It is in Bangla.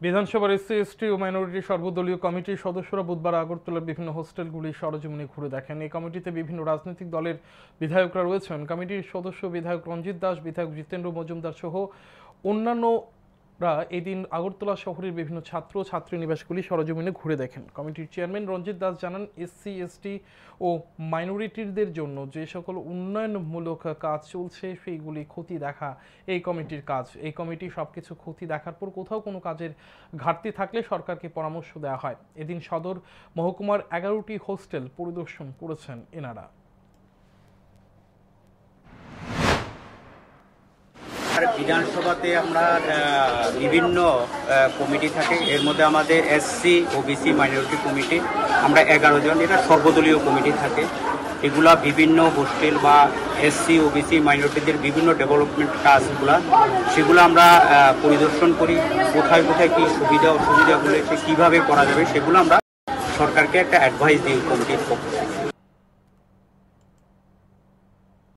বিধানসভার এসসি এসটি ও মাইনরিটি সর্বদলীয় কমিটির সদস্যরা বুধবার আগরতলার বিভিন্ন হোস্টেলগুলি সরেজমিনে ঘুরে দেখেন। এই কমিটিতে বিভিন্ন রাজনৈতিক দলের বিধায়করা রয়েছেন। কমিটির সদস্য বিধায়ক রঞ্জিত দাস, বিধায়ক জিতেন্দ্র মজুমদার সহ অন্যান্যরা এদিন আগরতলা শহরের বিভিন্ন ছাত্র ও ছাত্রী নিবাসগুলি সরেজমিনে ঘুরে দেখেন। কমিটির চেয়ারম্যান রঞ্জিত দাস জানান, এসসি এসটি ও মাইনরিটিদের জন্য যে সকল উন্নয়নমূলক কাজ চলছে সেইগুলি খতিয়ে দেখা এই কমিটির কাজ। এই কমিটি সবকিছু খতিয়ে দেখার পর কোথাও কোনো কাজের ঘাটতি থাকলে সরকারকে পরামর্শ দেওয়া হয়। এদিন সদর মহকুমার 11টি হোস্টেল পরিদর্শন করেছেন এনারা। বিধানসভাতে আমরা বিভিন্ন কমিটি থাকে, এর মধ্যে আমাদের এসসি ওবিসি মাইনরিটি কমিটি আমরা 11 জন, এটা সর্বদলীয় কমিটি থাকে। এগুলা বিভিন্ন হোস্টেল বা এসসি ওবিসি মাইনরিটিদের বিভিন্ন ডেভেলপমেন্ট কাজগুলা সেগুলো আমরা পরিদর্শন করি। কোথায় কোথায় কী সুবিধা অসুবিধাগুলো কীভাবে করা যাবে সেগুলো আমরা সরকারকে একটা অ্যাডভাইস দিই কমিটির পক্ষ থেকে।